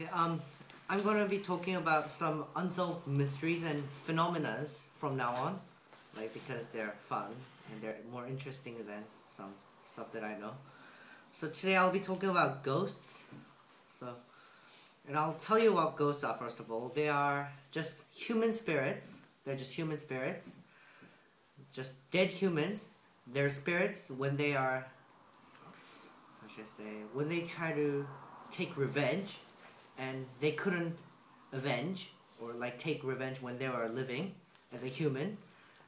Okay, I'm gonna be talking about some unsolved mysteries and phenomena from now on, like because they're fun and they're more interesting than some stuff that I know. So today I'll be talking about ghosts. And I'll tell you what ghosts are first of all. They are just human spirits. They're just human spirits. Just dead humans. They're spirits when they are, how should I say, when they try to take revenge and they couldn't avenge or like take revenge when they were living as a human.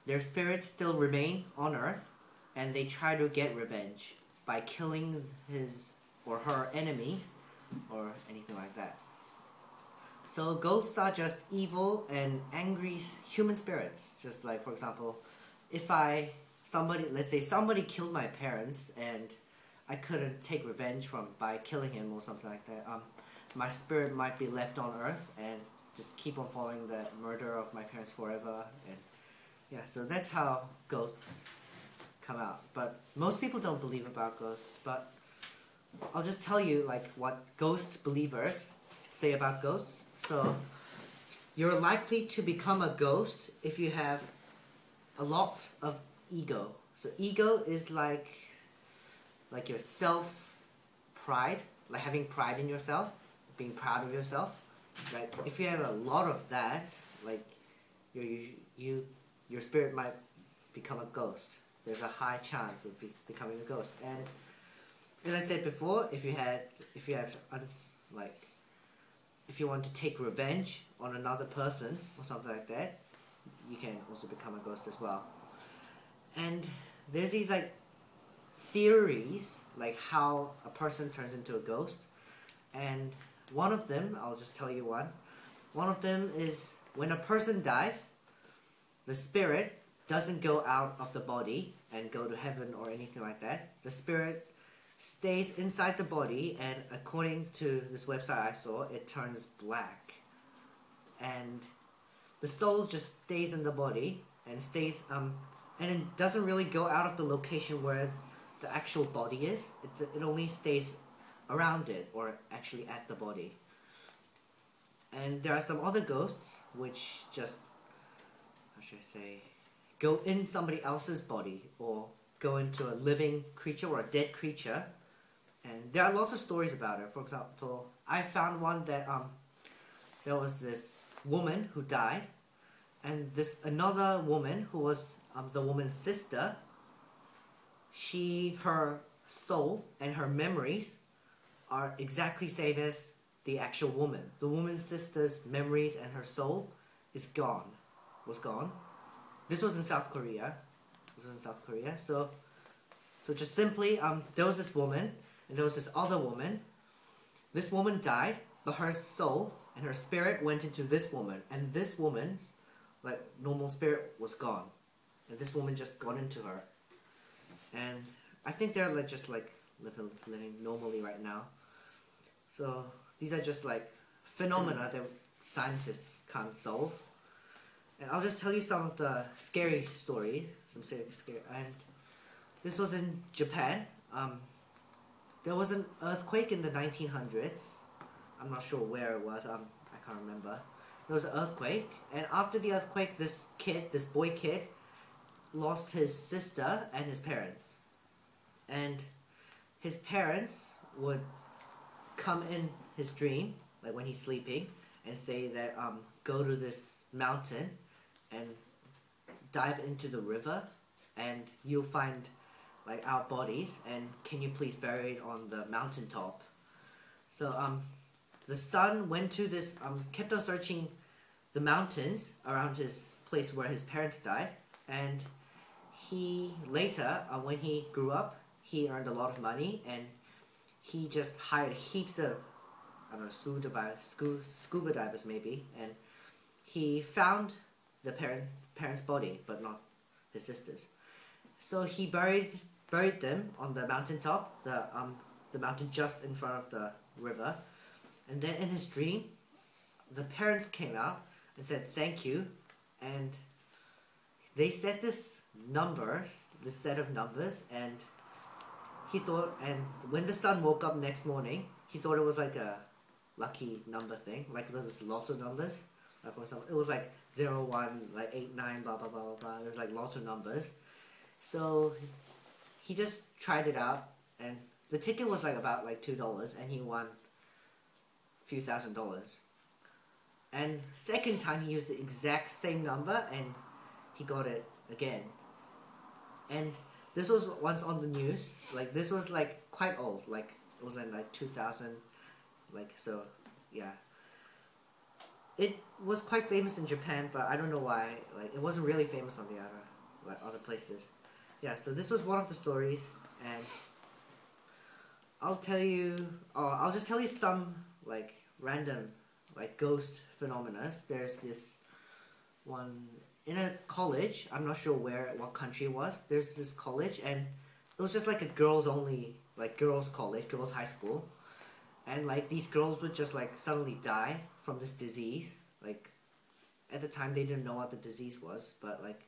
Their spirits still remain on earth and they try to get revenge by killing his or her enemies or anything like that. So ghosts are just evil and angry human spirits. Just like, for example, if let's say somebody killed my parents and I couldn't take revenge by killing him or something like that, my spirit might be left on earth and just keep on following the murder of my parents forever. And yeah, so that's how ghosts come out. But most people don't believe about ghosts, but I'll just tell you like what ghost believers say about ghosts. So you're likely to become a ghost if you have a lot of ego. So ego is like your self-pride, like having pride in yourself, being proud of yourself. Like if you have a lot of that, like your spirit might become a ghost. There's a high chance of becoming a ghost. And as I said before, if you want to take revenge on another person or something like that, you can also become a ghost as well. And there's these like theories like how a person turns into a ghost, and one of them, I'll just tell you one. One of them is when a person dies, the spirit doesn't go out of the body and go to heaven or anything like that. The spirit stays inside the body, and according to this website I saw, it turns black. And the soul just stays in the body and stays and it doesn't really go out of the location where the actual body is. It only stays around it or actually at the body. And there are some other ghosts which just, how should I say, go in somebody else's body or go into a living creature or a dead creature. And there are lots of stories about it. For example, I found one that there was this woman who died, and another woman who was the woman's sister. Her soul and her memories are exactly same as the actual woman. The woman's sister's memories and her soul was gone. This was in South Korea. So just simply, there was this woman and there was this other woman. This woman died, but her soul and her spirit went into this woman, and this woman's like normal spirit was gone, and this woman just got into her. And I think they're just living normally right now. So these are just like phenomena that scientists can't solve. And I'll just tell you some of the scary story. And this was in Japan. There was an earthquake in the 1900s. I'm not sure where it was. I can't remember. There was an earthquake, and after the earthquake, this boy kid, lost his sister and his parents. And his parents would come in his dream, like when he's sleeping, and say that go to this mountain and dive into the river, and you'll find like our bodies, and can you please bury it on the mountaintop? So the son went to this, kept on searching the mountains around his place where his parents died, and he later, when he grew up, he earned a lot of money, and he just hired heaps of, I don't know, scuba divers maybe, and he found the parents' body, but not his sister's. So he buried them on the mountaintop, the mountain just in front of the river. And then in his dream, the parents came out and said thank you, and they said this set of numbers, and he thought, and when the son woke up next morning, he thought it was like lucky number thing, like there's lots of numbers. Like for example, it was like 0, 1, like 8, 9, blah blah blah blah blah. There's like lots of numbers. So he just tried it out, and the ticket was like about like $2, and he won a few $1,000s. And second time he used the exact same number, and he got it again. And this was once on the news. Like this was like quite old. Like it was in like 2000. Like so, yeah. It was quite famous in Japan, but I don't know why. Like it wasn't really famous on the other places. Yeah. So this was one of the stories, and I'll just tell you some like random like ghost phenomena. There's this one in a college. I'm not sure what country it was. There's this college, and it was just like a girls only, like girls college, girls high school, and like these girls would just like suddenly die from this disease. Like at the time they didn't know what the disease was, but like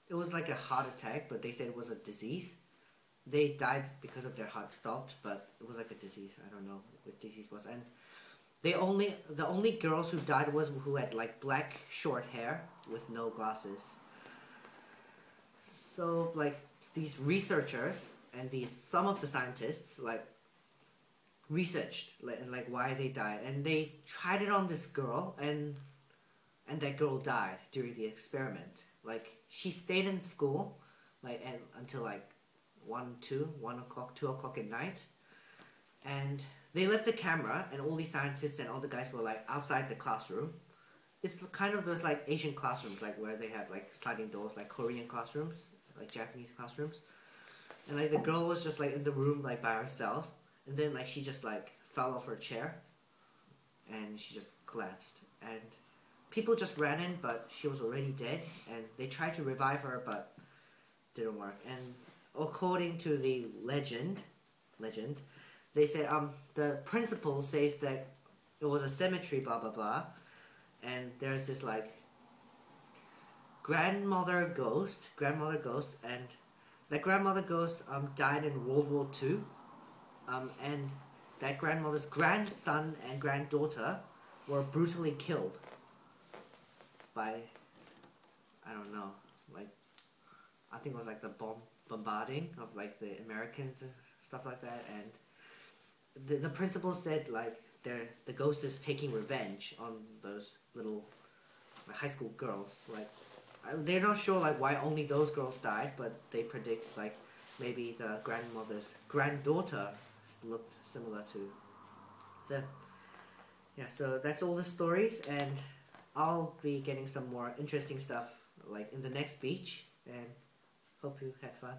it was like a heart attack, but they said it was a disease. They died because of their heart stopped, but it was like a disease. I don't know what disease was. And the only girls who died was who had like black short hair with no glasses. So like these researchers and some of the scientists like researched like why they died, and they tried it on this girl, and that girl died during the experiment. Like she stayed in school like until like 1 o'clock, 2 o'clock at night, and they left the camera, and all these scientists and all the guys were like outside the classroom. It's kind of those like Asian classrooms, like where they have like sliding doors, like Korean classrooms, like Japanese classrooms. And like the girl was just like in the room like by herself, and then like she just like fell off her chair, and she just collapsed. And people just ran in, but she was already dead, and they tried to revive her, but didn't work. And according to the legend, they said the principal says that it was a cemetery, blah blah blah, and there's this like grandmother ghost, and that grandmother ghost died in World War II, and that grandmother's grandson and granddaughter were brutally killed by, I don't know, like I think it was like the bombarding of like the Americans and stuff like that. And the principal said like the ghost is taking revenge on those little like, high school girls. Like they're not sure like why only those girls died, but they predict like maybe the grandmother's granddaughter looked similar to them. Yeah, so that's all the stories, and I'll be getting some more interesting stuff like in the next speech, and hope you had fun.